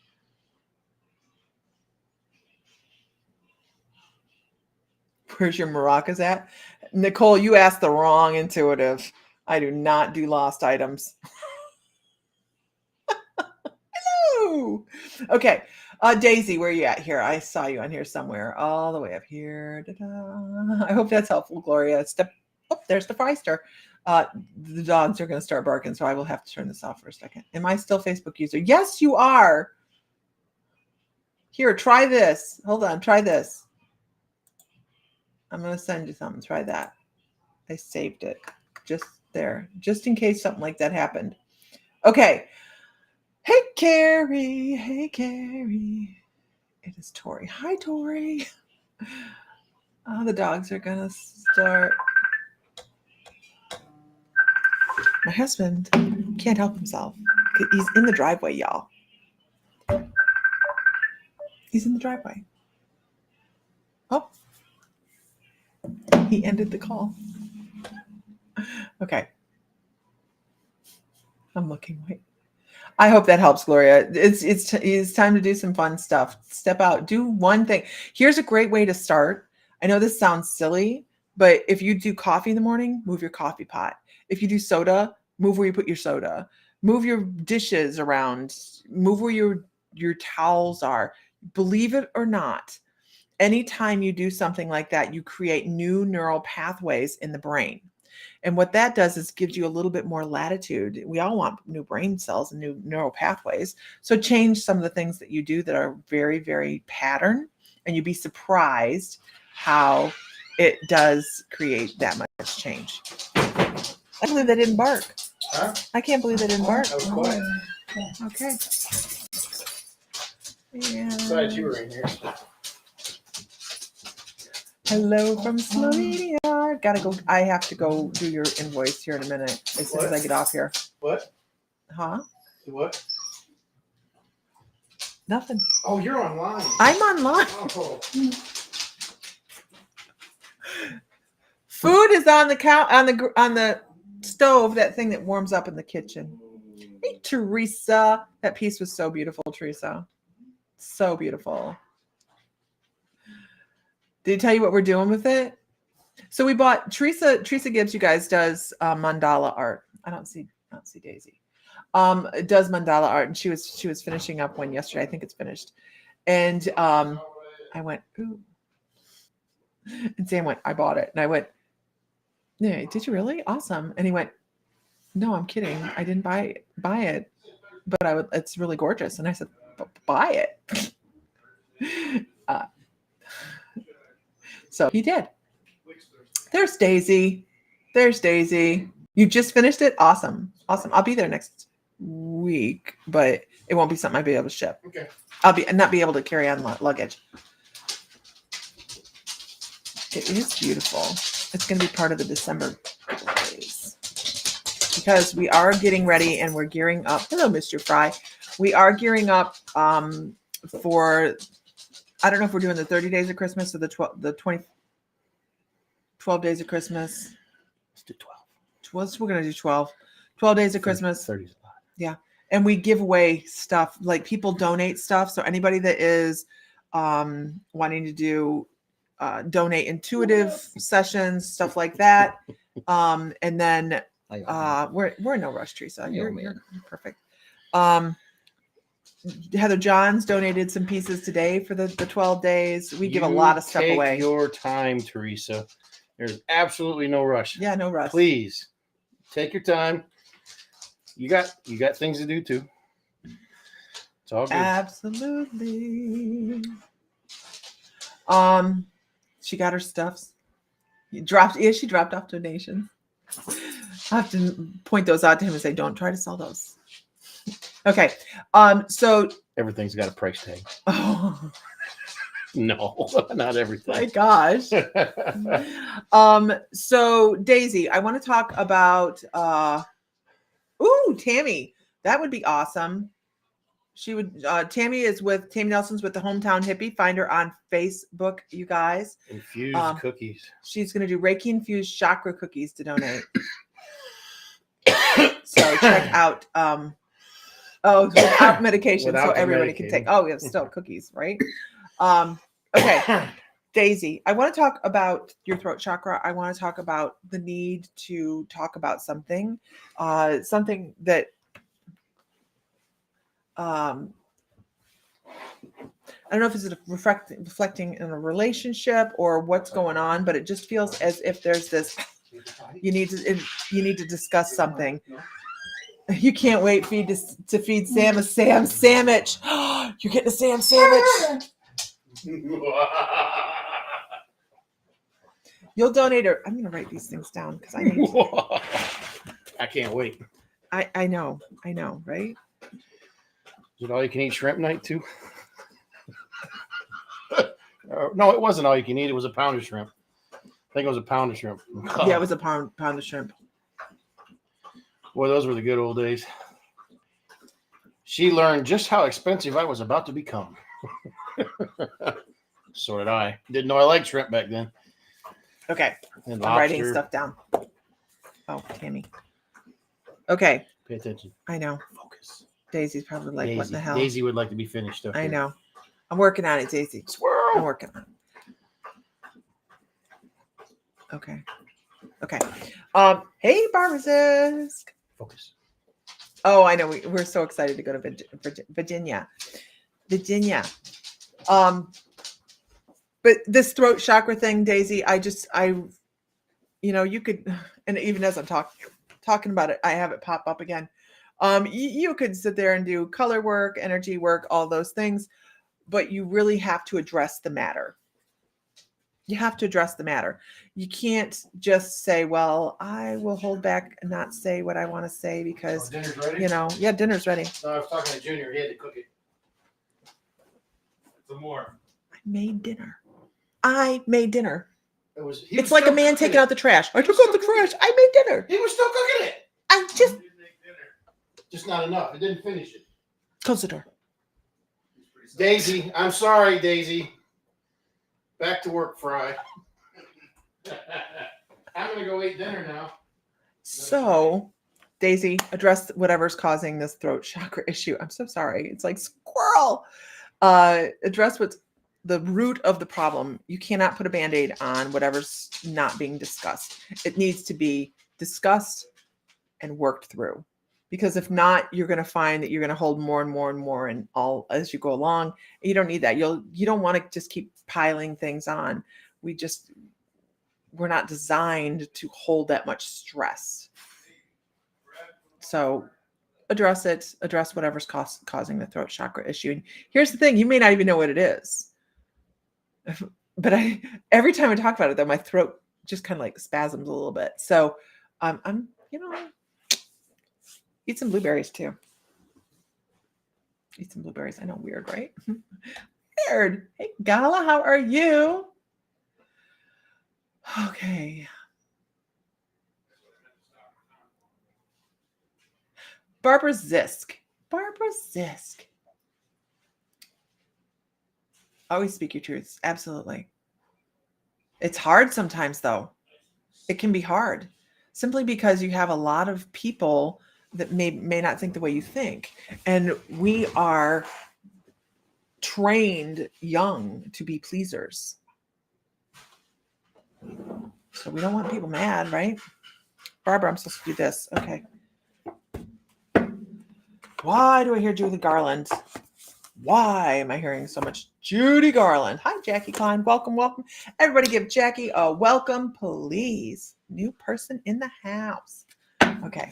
Where's your maracas at? Nicole, you asked the wrong intuitive. I do not do lost items. Hello. Okay. Daisy, where are you at here? I saw you on here somewhere. All the way up here. Da-da. I hope that's helpful, Gloria. There's the Freister. The dogs are going to start barking, so I will have to turn this off for a second. Am I still Facebook user? Yes, you are. Here, try this. Hold on. Try this. I'm going to send you something. Try that. I saved it just there, just in case something like that happened. Okay. Hey, Carrie. Hey, Carrie. It is Tori. Hi, Tori. Oh, the dogs are going to start. My husband can't help himself. He's in the driveway, y'all. He's in the driveway. Oh, he ended the call. Okay. I'm looking. Wait. I hope that helps, Gloria. It's time to do some fun stuff. Step out. Do one thing. Here's a great way to start. I know this sounds silly, but if you do coffee in the morning, move your coffee pot. If you do soda, move where you put your soda. Move your dishes around. Move where your towels are. Believe it or not, anytime you do something like that, you create new neural pathways in the brain. And what that does is gives you a little bit more latitude. We all want new brain cells and new neural pathways. So change some of the things that you do that are very, very pattern, and you'd be surprised how it does create that much change. I can't believe they didn't bark. Huh? I can't believe they didn't bark. That was quiet. Okay. Yeah. Besides, you were in here. Hello from Slovenia. Gotta go. I have to go do your invoice here in a minute as soon as I get off here. What? Huh? What? Nothing. Oh, you're online. I'm online. Oh. Food is on the on the stove. That thing that warms up in the kitchen. Hey, Teresa. That piece was so beautiful, Teresa. So beautiful. Did he tell you what we're doing with it? So we bought Teresa Gibbs, you guys, does mandala art. I don't see Daisy. Does mandala art, and she was finishing up one yesterday. I think it's finished. And I went, ooh. And Sam went, I bought it. And I went, yeah, did you really? Awesome. And he went, no, I'm kidding. I didn't buy it. But it's really gorgeous. And I said, buy it. So he did. There's Daisy. You just finished it? Awesome. I'll be there next week, but it won't be something I'll be able to ship. Okay. I'll not be able to carry on luggage. It is beautiful. It's going to be part of the December giveaways because we are getting ready and we're gearing up. Hello, Mr. Fry. We are gearing up for. I don't know if we're doing the 30 days of Christmas or the 12 days of Christmas. Let's do 12. We're going to do 12 days of Christmas. 30 is a lot. Yeah. And we give away stuff, like people donate stuff. So anybody that is wanting to do donate intuitive sessions, stuff like that. And then we're in no rush, Teresa. You're perfect. Heather Johns donated some pieces today for the 12 days. We give a lot of stuff away. Take your time, Teresa. There's absolutely no rush. Yeah, no rush. Please take your time. You got things to do too. It's all good. Absolutely. She got her stuffs. She dropped off donations. I have to point those out to him and say, don't try to sell those. Okay. So everything's got a price tag. Oh. No, not everything. My gosh. So Daisy, I want to talk about Tammy. That would be awesome. She would Tammy Nelson's with the Hometown Hippie. Find her on Facebook, you guys. Infused cookies. She's gonna do Reiki infused chakra cookies to donate. So check out without medication, so everybody can take. Oh, we have still cookies, right? Okay, Daisy, I want to talk about your throat chakra. I want to talk about the need to talk about something that I don't know if it's reflecting in a relationship or what's going on, but it just feels as if there's this. You need to discuss something. You can't wait to feed Sam a Sam sandwich. You're getting a Sam sandwich. You'll donate her. I'm going to write these things down because I need to. I can't wait. I know, right? Is it all you can eat shrimp night too? No, it wasn't all you can eat. It was a pound of shrimp. I think it was a pound of shrimp. Yeah, it was a pound of shrimp. Boy, those were the good old days. She learned just how expensive I was about to become. So did I. Didn't know I liked shrimp back then. Okay. I'm writing stuff down. Oh, Tammy. Okay. Pay attention. I know. Focus. Daisy's probably like, what the hell? Daisy would like to be finished. Okay. I know. I'm working on it, Daisy. Swirl. I'm working on it. Okay. Hey, Barbara Zisk. Focus. Oh, I know. We're so excited to go to Virginia. But this throat chakra thing, Daisy, you could, and even as I'm talking about it, I have it pop up again. You could sit there and do color work, energy work, all those things, but you really have to address the matter. You have to address the matter. You can't just say, well, I will hold back and not say what I want to say because, dinner's ready? yeah, dinner's ready. No, I was talking to Junior. He had to cook it. Some more. I made dinner. It's like a man taking out the trash. I took out the trash. I made dinner. He was still cooking it. I Just not enough. It didn't finish it. Close the door. Daisy, I'm sorry, Daisy. Back to work, Fry. I'm gonna go eat dinner now. So, Daisy, address whatever's causing this throat chakra issue. I'm so sorry. It's like squirrel. Address what's the root of the problem. You cannot put a Band-Aid on whatever's not being discussed. It needs to be discussed and worked through. Because if not, you're going to find that you're going to hold more and more and more and all as you go along. You don't need that. You don't want to just keep piling things on. We're not designed to hold that much stress. So address whatever's causing the throat chakra issue. And here's the thing, you may not even know what it is. But every time I talk about it though, my throat just kind of like spasms a little bit. So I'm eat some blueberries too. Eat some blueberries. I know, weird, right? Weird. Hey, Gala, how are you? Okay. Barbara Zisk. Always speak your truths. Absolutely. It's hard sometimes, though. It can be hard simply because you have a lot of people that may not think the way you think. And we are trained young to be pleasers. So we don't want people mad, right? Barbara, I'm supposed to do this. Okay. Why do I hear Judy Garland? Why am I hearing so much Judy Garland? Hi, Jackie Klein. Welcome. Everybody give Jackie a welcome, please. New person in the house. Okay.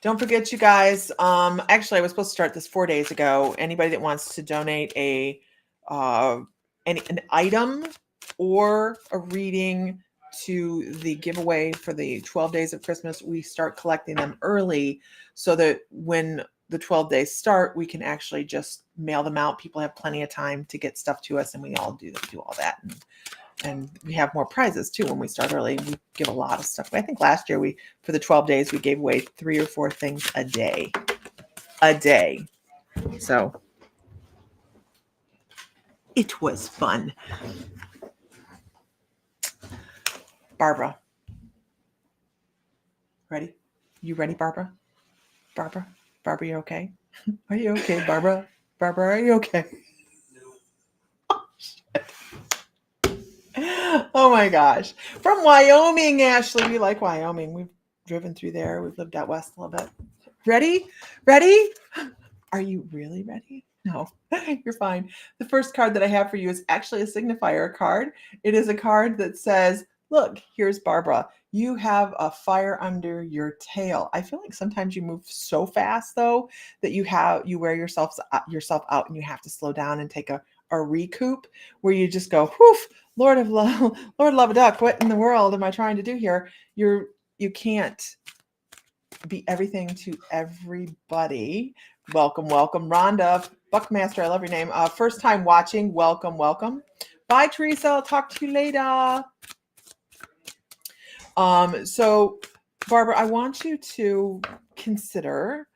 Don't forget, you guys. Actually, I was supposed to start this 4 days ago. Anybody that wants to donate an item or a reading to the giveaway for the 12 days of Christmas, we start collecting them early so that when the 12 days start, we can actually just mail them out. People have plenty of time to get stuff to us, and we all do all that. And we have more prizes too when we start early. We give a lot of stuff. I think last year for the 12 days, we gave away 3 or 4 things a day. So it was fun. Barbara. Ready? You ready, Barbara? Barbara, you okay? Are you okay, Barbara? Barbara, are you okay? Oh, shit. Oh my gosh. From Wyoming, Ashley. We like Wyoming. We've driven through there. We've lived out west a little bit. Ready? Are you really ready? No, you're fine. The first card that I have for you is actually a signifier card. It is a card that says, look, here's Barbara. You have a fire under your tail. I feel like sometimes you move so fast though that you wear yourself out and you have to slow down and take a recoup where you just go, whew, Lord love a duck. What in the world am I trying to do here? You can't be everything to everybody. Welcome, Rhonda Buckmaster. I love your name. First time watching. Welcome. Bye, Teresa. I'll talk to you later. So Barbara, I want you to consider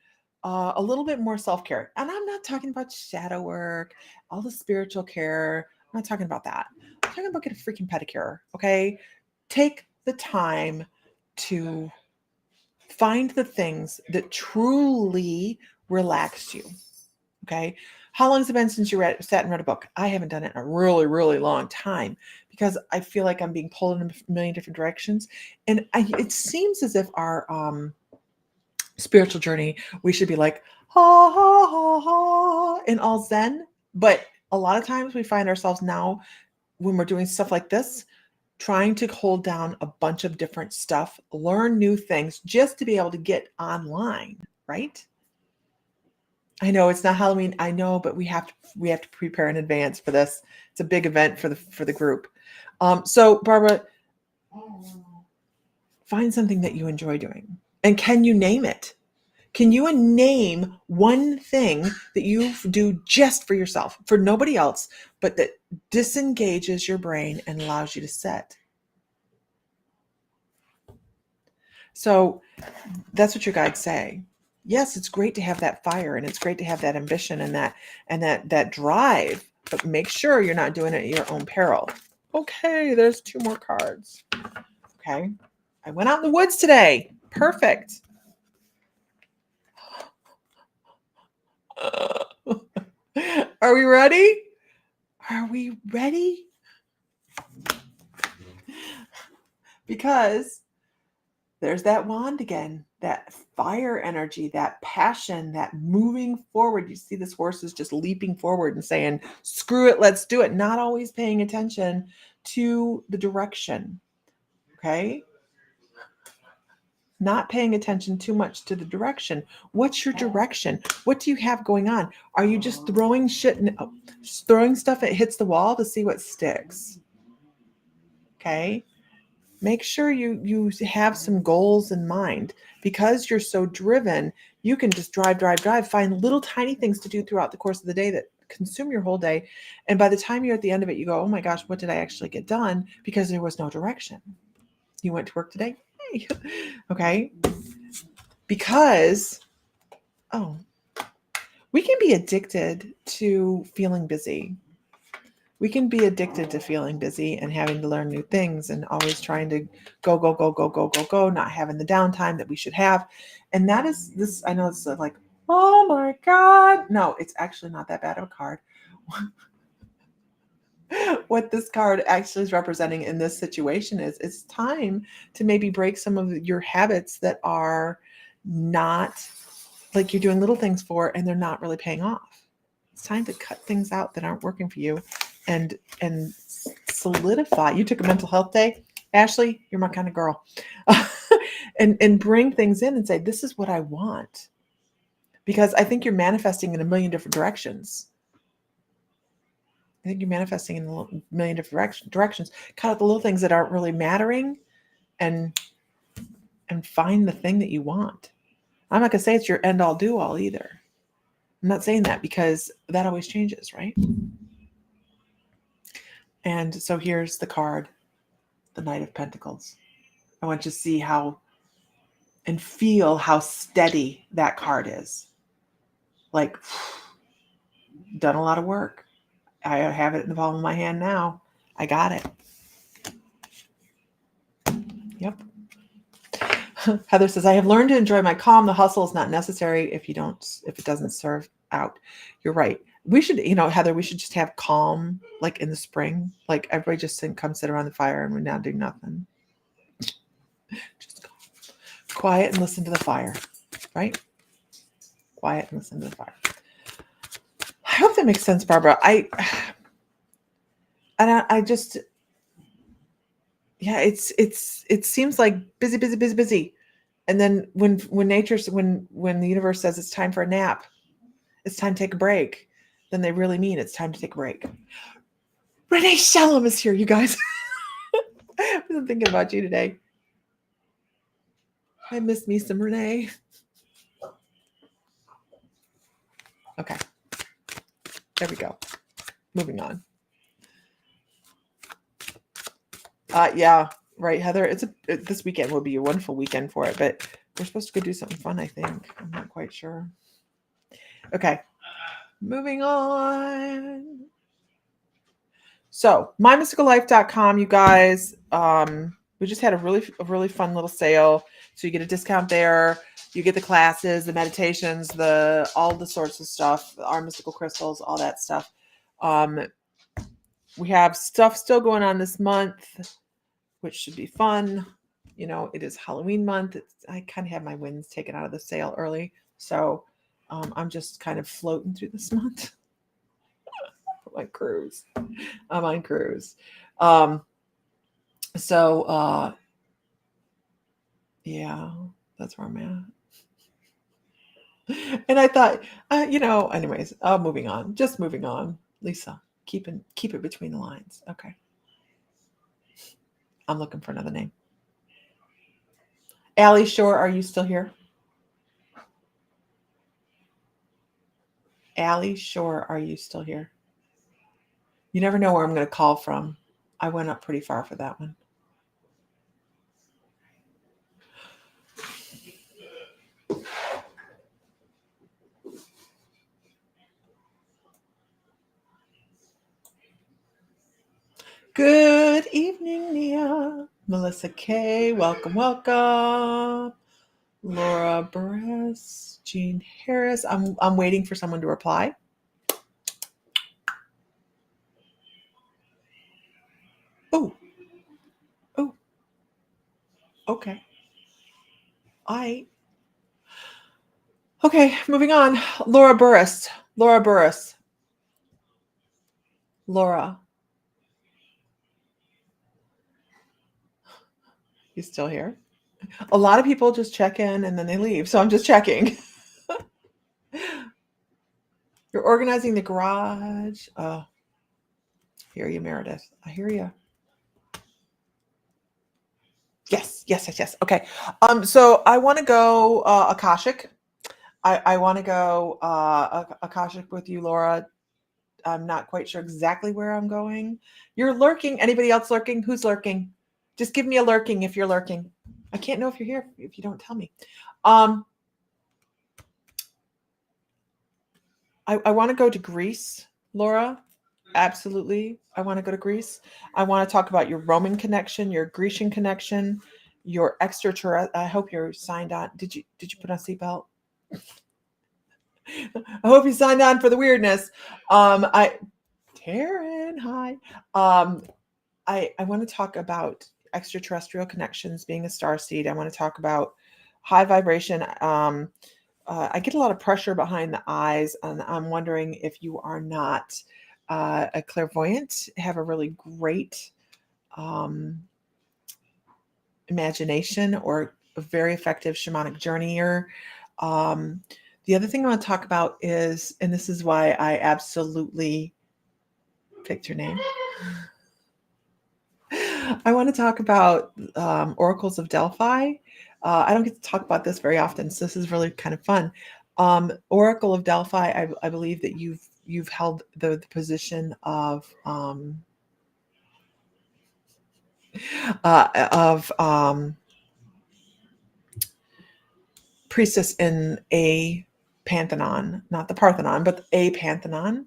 a little bit more self-care. And I'm not talking about shadow work, all the spiritual care. I'm not talking about that. I'm talking about get a freaking pedicure. Okay. Take the time to find the things that truly relax you. Okay. How long has it been since you sat and read a book? I haven't done it in a really, really long time because I feel like I'm being pulled in a million different directions. And it seems as if our spiritual journey, we should be like, ha, ha, ha, ha, and all zen. But A lot of times we find ourselves now when we're doing stuff like this, trying to hold down a bunch of different stuff, learn new things just to be able to get online, right? I know it's not Halloween. I know, but we have to prepare in advance for this. It's a big event for the group. So Barbara, find something that you enjoy doing. And can you name it? Can you name one thing that you do just for yourself, for nobody else, but that disengages your brain and allows you to set? So that's what your guides say. Yes, it's great to have that fire and it's great to have that ambition and that drive, but make sure you're not doing it at your own peril. Okay, there's 2 more cards. Okay. I went out in the woods today. Perfect. Are we ready? Are we ready? Because there's that wand again, that fire energy, that passion, that moving forward. You see this horse is just leaping forward and saying, screw it, let's do it. Not always paying attention to the direction. Okay. Not paying attention too much to the direction. What's your direction? What do you have going on? Are you just throwing shit and throwing stuff that hits the wall to see what sticks? Okay. Make sure you have some goals in mind. Because you're so driven, you can just drive, find little tiny things to do throughout the course of the day that consume your whole day. And by the time you're at the end of it, you go, oh my gosh, what did I actually get done? Because there was no direction. You went to work today? Hey. Okay. Because, we can be addicted to feeling busy. We can be addicted to feeling busy and having to learn new things and always trying to go, not having the downtime that we should have. And that is this, I know it's like, oh my God. No, it's actually not that bad of a card. What this card actually is representing in this situation is it's time to maybe break some of your habits that are not like you're doing little things for and they're not really paying off. It's time to cut things out that aren't working for you and solidify. You took a mental health day, Ashley, you're my kind of girl. and bring things in and say, this is what I want. Because I think you're manifesting in a million different directions. I think you're manifesting in a million different directions. Cut out the little things that aren't really mattering and find the thing that you want. I'm not going to say it's your end all do all either. I'm not saying that because that always changes, right? And so here's the card, the Knight of Pentacles. I want you to see how and feel how steady that card is. Like, done a lot of work. I have it in the palm of my hand now. I got it. Yep. Heather says, I have learned to enjoy my calm. The hustle is not necessary if it doesn't serve out. You're right. We should, Heather, we should just have calm, like in the spring, like everybody just come sit around the fire and we're not doing nothing. Just quiet and listen to the fire, right? Quiet and listen to the fire. I hope that makes sense, Barbara. I just, yeah, it seems like busy. And then when the universe says it's time for a nap, it's time to take a break, then they really mean it's time to take a break. Renee Shalom is here, you guys. I'm thinking about you today. I miss me some Renee. Okay. There we go. Moving on. Yeah, right, Heather. This weekend will be a wonderful weekend for it, but we're supposed to go do something fun, I think. I'm not quite sure. Okay. Moving on. So, mymysticallife.com, you guys. We just had a really fun little sale. So you get a discount there. You get the classes, the meditations, all the sorts of stuff, our mystical crystals, all that stuff. We have stuff still going on this month, which should be fun. It is Halloween month. I kind of have my wins taken out of the sale early. So I'm just kind of floating through this month. on cruise. I'm on cruise. So yeah, that's where I'm at. And I thought, anyways, moving on. Just moving on. Lisa, keep it between the lines. Okay. I'm looking for another name. Allie Shore, are you still here? Allie Shore, are you still here? You never know where I'm going to call from. I went up pretty far for that one. Good evening, Nia. Melissa K. Welcome, welcome. Laura Burris, Jean Harris. I'm waiting for someone to reply. Oh. Okay. Okay, moving on. Laura Burris. Laura. You still here? A lot of people just check in and then they leave. So I'm just checking. You're organizing the garage. Oh, hear you, Meredith. I hear you. Yes. Okay. So I want to go Akashic. I want to go Akashic with you, Laura. I'm not quite sure exactly where I'm going. You're lurking. Anybody else lurking? Who's lurking? Just give me a lurking if you're lurking. I can't know if you're here if you don't tell me. I want to go to Greece, Laura. Absolutely. I want to go to Greece. I want to talk about your Roman connection, your Grecian connection, your extraterrestrial. I hope you're signed on. Did you put on a seatbelt? I hope you signed on for the weirdness. Taryn, hi. I want to talk about extraterrestrial connections, being a star seed. I want to talk about high vibration. I get a lot of pressure behind the eyes, and I'm wondering if you are not a clairvoyant, have a really great imagination, or a very effective shamanic journeyer. The other thing I want to talk about is, and this is why I absolutely picked your name. I want to talk about oracles of Delphi. I don't get to talk about this very often, so this is really kind of fun. Oracle of Delphi, I believe that you've held the position of priestess in a pantheon, not the Parthenon, but a pantheon.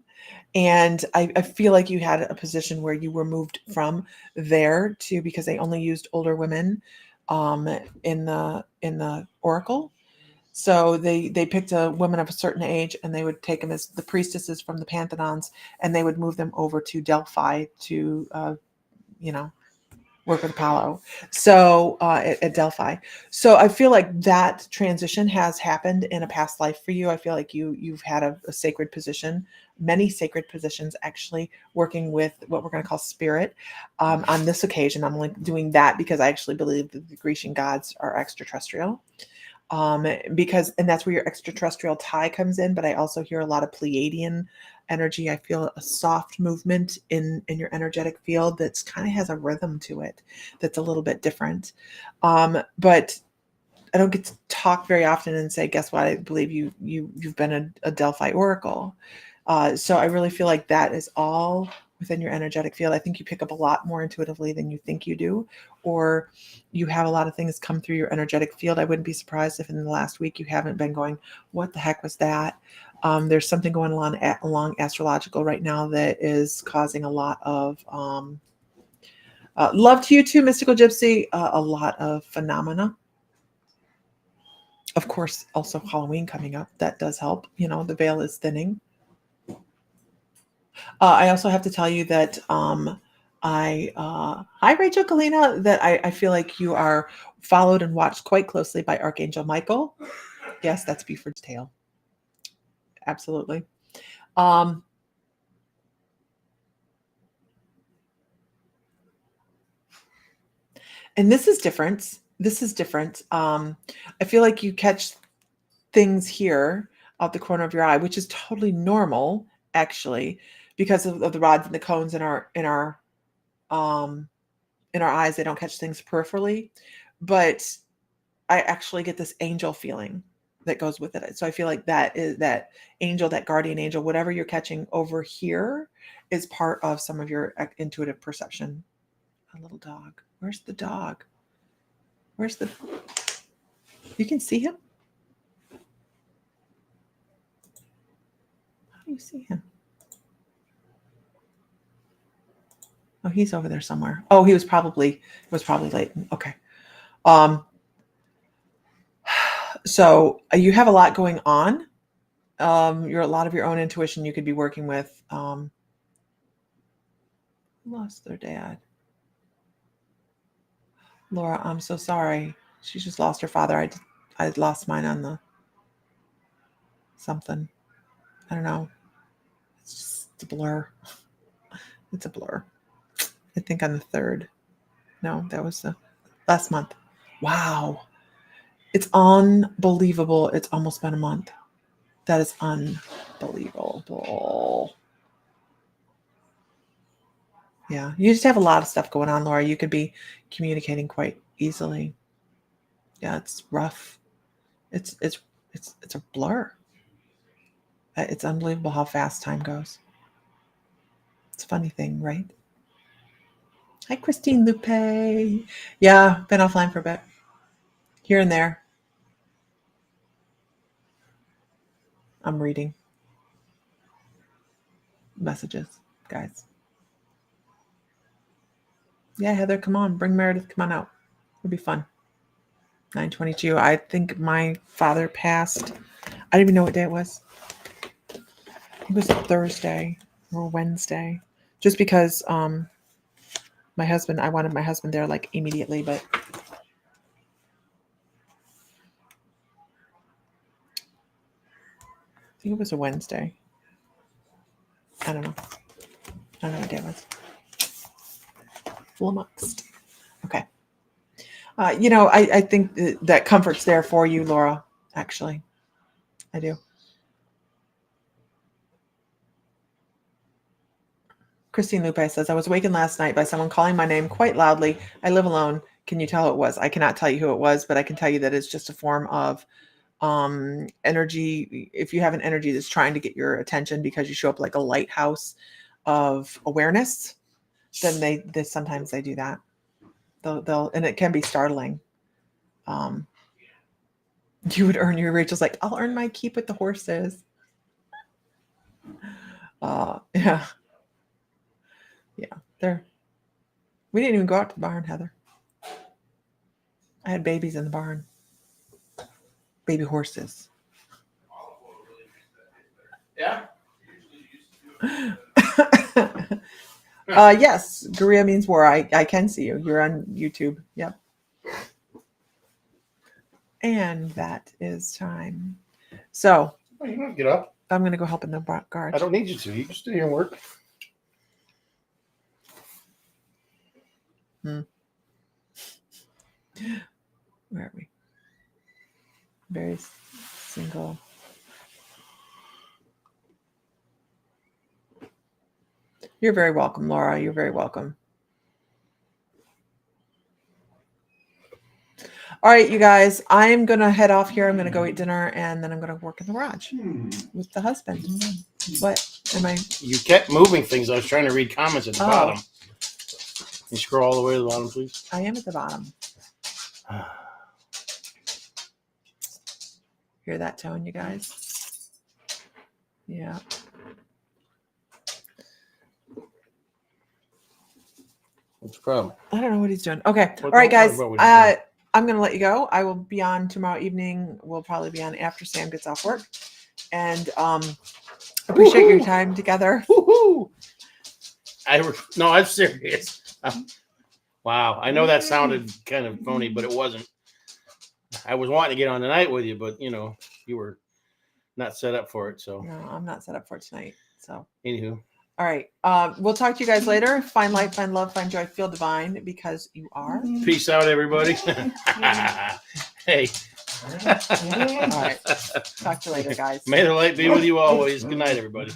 And I feel like you had a position where you were moved from there to, because they only used older women in the oracle. So they picked a woman of a certain age, and they would take them as the priestesses from the pantheons, and they would move them over to Delphi to work with Apollo. So at Delphi. So I feel like that transition has happened in a past life for you. I feel like you've had a sacred position, many sacred positions, actually, working with what we're going to call spirit. On this occasion, I'm only doing that because I actually believe that the Grecian gods are extraterrestrial. Because, and that's where your extraterrestrial tie comes in. But I also hear a lot of Pleiadian energy. I feel a soft movement in your energetic field that's kind of has a rhythm to it that's a little bit different. But I don't get to talk very often and say, guess what? I believe you've been a Delphi oracle. So I really feel like that is all within your energetic field. I think you pick up a lot more intuitively than you think you do, or you have a lot of things come through your energetic field. I wouldn't be surprised if in the last week you haven't been going, what the heck was that? There's something going along astrological right now that is causing a lot of love to you too, Mystical Gypsy, a lot of phenomena. Of course, also Halloween coming up. That does help. The veil is thinning. I also have to tell you that hi Rachel Kalina, that I feel like you are followed and watched quite closely by Archangel Michael. Yes, that's Buford's tail. Absolutely. And this is different. This is different. I feel like you catch things here out the corner of your eye, which is totally normal, actually, because of the rods and the cones um, in our eyes. They don't catch things peripherally, but I actually get this angel feeling that goes with it. So I feel like that is that angel, that guardian angel, whatever you're catching over here is part of some of your intuitive perception. A little dog. Where's the dog? Where's the... You can see him? How do you see him? Oh, he's over there somewhere. Oh, it was probably late. Okay. So you have a lot going on. You're a lot of your own intuition you could be working with. Lost their dad. Laura, I'm so sorry. She just lost her father. I lost mine on the something. I don't know. It's just a blur. It's a blur. I think on the 3rd. No, that was the last month. Wow. It's unbelievable. It's almost been a month. That is unbelievable. Yeah, you just have a lot of stuff going on, Laura. You could be communicating quite easily. Yeah, it's rough. It's a blur. It's unbelievable how fast time goes. It's a funny thing, right? Hi, Christine Lupe. Yeah, been offline for a bit. Here and there. I'm reading messages, guys. Yeah, Heather, come on. Bring Meredith. Come on out. It'll be fun. 9/22. I think my father passed. I don't even know what day it was. It was Thursday or Wednesday. Just because I wanted my husband there like immediately, but I think it was a Wednesday. I don't know. I don't know what day it was. Flummoxed. Okay. I think that comfort's there for you, Laura, actually. I do. Christine Lupe says, I was awakened last night by someone calling my name quite loudly. I live alone. Can you tell who it was? I cannot tell you who it was, but I can tell you that it's just a form of energy. If you have an energy that's trying to get your attention because you show up like a lighthouse of awareness, then they sometimes they do that. They'll and it can be startling. You would earn your... Rachel's like, I'll earn my keep with the horses. Yeah. There. We didn't even go out to the barn, Heather. I had babies in the barn. Baby horses. Yeah. Yes, Korea means war. I can see you. You're on YouTube. Yep. And that is time. So Oh, you don't get up. I'm going to go help in the garage. I don't need you to. You can stay here and work. Where are we? Very single. You're very welcome, Laura. You're very welcome. All right, you guys, I'm going to head off here. I'm going to go eat dinner, and then I'm going to work in the garage with the husband. What am I? You kept moving things. I was trying to read comments at the bottom. Can you scroll all the way to the bottom, please? I am at the bottom. Hear that tone, you guys? Yeah. What's the problem? I don't know what he's doing. Okay. Well, all right, don't worry guys. about what he's doing. I'm going to let you go. I will be on tomorrow evening. We'll probably be on after Sam gets off work. And appreciate your time together. Woohoo! No, I'm serious. Wow. I know that sounded kind of phony, but it wasn't. I was wanting to get on tonight with you, but you were not set up for it. So No, I'm not set up for it tonight. So anywho. All right. We'll talk to you guys later. Find light, find love, find joy, feel divine because you are. Peace out, everybody. Hey. All right. Talk to you later, guys. May the light be with you always. Good night, everybody.